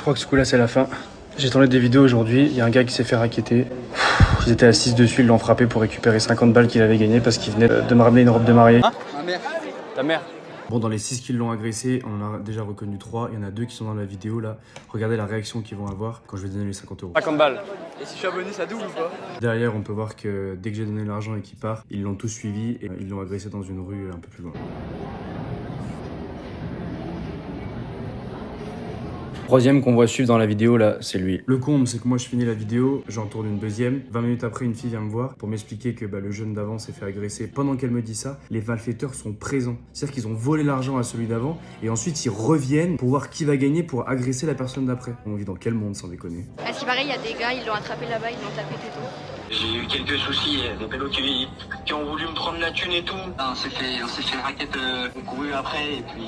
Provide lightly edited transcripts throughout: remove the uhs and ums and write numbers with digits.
Je crois que ce coup là c'est la fin. J'ai tourné des vidéos aujourd'hui, il y a un gars qui s'est fait racketter. Ils étaient assis dessus, ils l'ont frappé pour récupérer 50 balles qu'il avait gagné parce qu'il venait de me ramener une robe de mariée. Hein? Ma mère. Ta mère. Bon, dans les 6 qui l'ont agressé, on en a déjà reconnu 3. Il y en a 2 qui sont dans la vidéo là. Regardez la réaction qu'ils vont avoir quand je vais donner les 50 euros. 50 balles. Et si je suis abonné, ça double ou pas? Derrière, on peut voir que dès que j'ai donné l'argent et qu'il part, ils l'ont tous suivi et ils l'ont agressé dans une rue un peu plus loin. Troisième qu'on voit suivre dans la vidéo là, c'est lui. Le comble, c'est que moi je finis la vidéo, j'en tourne une deuxième. 20 minutes après, une fille vient me voir pour m'expliquer que le jeune d'avant s'est fait agresser. Pendant qu'elle me dit ça, les malfaiteurs sont présents. C'est-à-dire qu'ils ont volé l'argent à celui d'avant et ensuite ils reviennent pour voir qui va gagner pour agresser la personne d'après. On vit dans quel monde sans déconner? À ce qui paraît, il y a des gars, ils l'ont attrapé là-bas, ils l'ont tapé tout tout. J'ai eu quelques soucis, des pélos qui ont voulu me prendre la thune et tout. On s'est fait raquette, on couru après et puis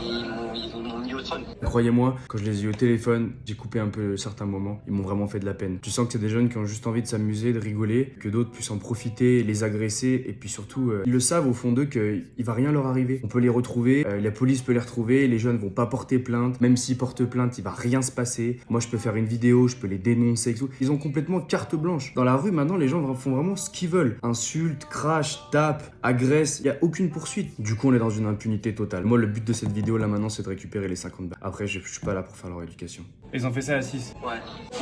ils m'ont mis au sol. Croyez-moi, quand je les ai eu au téléphone, j'ai coupé un peu certains moments. Ils m'ont vraiment fait de la peine. Tu sens que c'est des jeunes qui ont juste envie de s'amuser, de rigoler, que d'autres puissent en profiter, les agresser. Et puis surtout, ils le savent au fond d'eux qu'il va rien leur arriver. On peut les retrouver, la police peut les retrouver, les jeunes vont pas porter plainte. Même s'ils portent plainte, il va rien se passer. Moi, je peux faire une vidéo, je peux les dénoncer et tout. Ils ont complètement carte blanche. Dans la rue, maintenant, les gens font vraiment ce qu'ils veulent. Insultent, crachent, tapent, agressent. Il n'y a aucune poursuite. Du coup, on est dans une impunité totale. Moi, le but de cette vidéo là maintenant, c'est de récupérer les 50 balles. Après, je suis pas là pour faire leur éducation. Ils ont fait ça à 6. Ouais.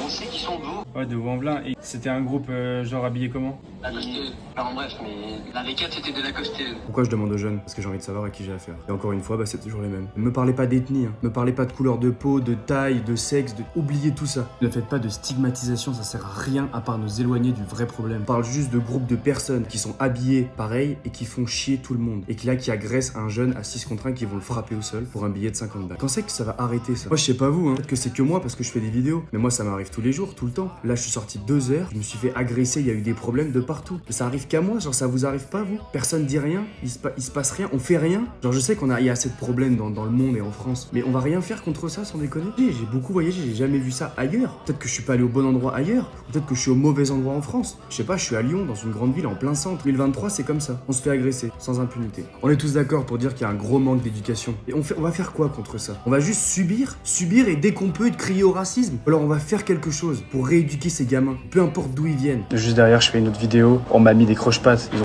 On sait qu'ils sont d'où? Ouais, de Wamblin. Et c'était un groupe genre habillé comment? Lacosté. Enfin, en bref, mais la récate c'était des Lacosté. Pourquoi je demande aux jeunes? Parce que j'ai envie de savoir à qui j'ai affaire. Et encore une fois, c'est toujours les mêmes. Ne me parlez pas d'ethnie, hein. Ne me parlez pas de couleur de peau, de taille, de sexe, oubliez tout ça. Ne faites pas de stigmatisation, ça sert à rien à part nous éloigner du vrai problème. On parle juste de groupes de personnes qui sont habillées pareil et qui font chier tout le monde. Et qui agressent un jeune à 6 contre 1 qui vont le frapper au sol pour un billet de 50 balles. Quand c'est que ça va arrêter ça? Moi je sais pas vous, hein. Peut-être que c'est que moi parce que je fais des vidéos. Mais moi ça m'arrive tous les jours, tout le temps. Là je suis sorti 2 heures, je me suis fait agresser, il y a eu des problèmes de partout. Mais ça arrive qu'à moi, genre ça vous arrive pas vous? Personne dit rien, il se passe rien, on fait rien. Genre je sais il y a assez de problèmes dans le monde et en France. Mais on va rien faire contre ça sans déconner. J'ai beaucoup voyagé, j'ai jamais vu ça ailleurs. Peut-être que je suis pas allé au bon endroit ailleurs. Ou peut-être que je suis au mauvais endroit en France. Je sais pas, je suis à Lyon, dans une grande ville en plein centre. 2023 c'est comme ça. On se fait agresser, sans impunité. On est tous d'accord pour dire qu'il y a un gros manque d'éducation. Et on va faire quoi contre ça? On va juste subir et dès qu'on peut crier au racisme. Alors on va faire quelque chose pour rééduquer ces gamins, peu importe d'où ils viennent. Juste derrière, je fais une autre vidéo. On m'a mis des croche-pattes. Oui.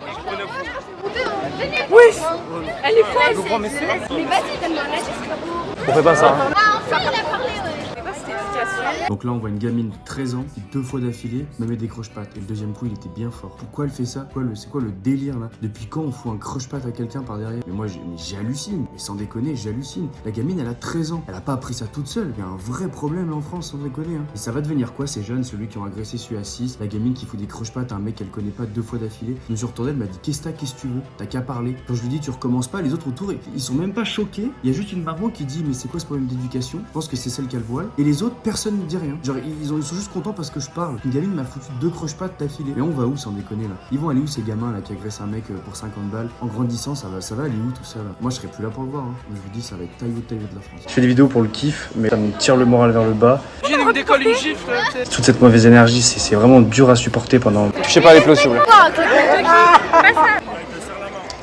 Elle est folle. Vous mais c'est... Mais vas-y, donne-moi un avis, c'est pas beau. On fait pas ça. Hein. Ah, enfin, il a parlé, ouais. Mais pas cette explication. Donc là, on voit une gamine de 13 ans qui 2 fois d'affilée me met des croche-pattes. Et le deuxième coup, il était bien fort. Pourquoi elle fait ça? C'est quoi le délire là? Depuis quand on fout un croche-patte à quelqu'un par derrière? Mais moi, j'hallucine. Mais sans déconner, j'hallucine. La gamine, elle a 13 ans. Elle a pas appris ça toute seule. Il y a un vrai problème là en France, sans déconner. Hein. Et ça va devenir quoi ces jeunes? Celui qui ont agressé celui à 6, la gamine qui fout des croche-pattes à un mec qu'elle connaît pas 2 fois d'affilée. Je me suis retourné, elle m'a dit qu'est-ce que tu veux? T'as qu'à parler. Quand je lui dis tu recommences pas, les autres autour, ils sont même pas choqués. Il y a juste une maman qui dit mais c'est quoi ce problème d'éducation? Je pense que c'est celle qui a le voile. Et les autres, personne ne dit rien. Genre ils sont juste contents parce que je parle. Une gamine m'a foutu 2 croche-pattes d'affilée. Mais on va où sans déconner là? Ils vont aller où ces gamins là qui agressent un mec pour 50 balles? En grandissant, ça va aller où tout ça là? Moi je serai plus là pour le voir. Hein. Je vous dis, ça va être taillot de la France. Je fais des vidéos pour le kiff, mais ça me tire le moral vers le bas. J'ai une décolle, une gifle. Toute cette mauvaise énergie, c'est vraiment dur à supporter pendant. Touchez pas les plots s'il vous plaît.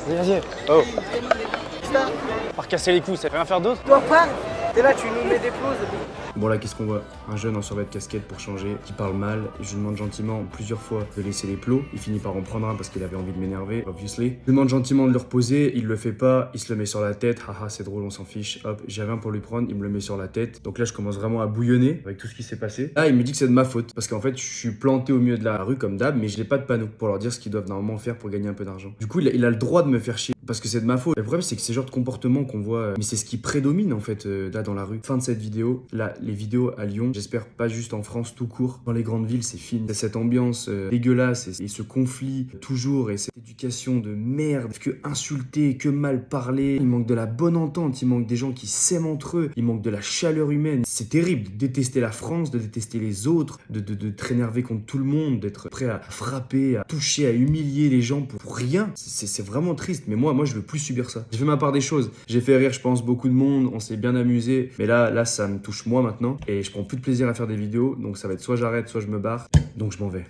Vas-y. Oh. Par casser les coups, ça fait rien faire d'autre? Toi pas, t'es là, tu nous mets des pauses. Bon là qu'est-ce qu'on voit? Un jeune en survêt de casquette pour changer, qui parle mal, je lui demande gentiment plusieurs fois de laisser les plots, il finit par en prendre un parce qu'il avait envie de m'énerver, obviously. Je lui demande gentiment de le reposer, il le fait pas, il se le met sur la tête, haha c'est drôle on s'en fiche, hop, j'avais un pour lui prendre, il me le met sur la tête, donc là je commence vraiment à bouillonner avec tout ce qui s'est passé. Là il me dit que c'est de ma faute, parce qu'en fait je suis planté au milieu de la rue comme d'hab, mais je n'ai pas de panneau pour leur dire ce qu'ils doivent normalement faire pour gagner un peu d'argent. Du coup il a le droit de me faire chier, parce que c'est de ma faute. Le problème c'est que ces genres de comportements qu'on voit, mais c'est ce qui prédomine en fait là dans la rue. Fin de cette vidéo, là les vidéos à Lyon, j'espère pas juste en France tout court. Dans les grandes villes, c'est fini. C'est cette ambiance dégueulasse et ce conflit toujours et cette éducation de merde. Que insulter, que mal parler. Il manque de la bonne entente, il manque des gens qui s'aiment entre eux, il manque de la chaleur humaine. C'est terrible de détester la France, de détester les autres, de te énerver contre tout le monde, d'être prêt à frapper, à toucher, à humilier les gens pour rien. C'est vraiment triste. Mais moi, je veux plus subir ça. J'ai fait ma part des choses. J'ai fait rire, je pense, beaucoup de monde. On s'est bien amusé. Mais là, ça me touche moi maintenant. Et je prends plus de plaisir à faire des vidéos, donc ça va être soit j'arrête, soit je me barre, donc je m'en vais.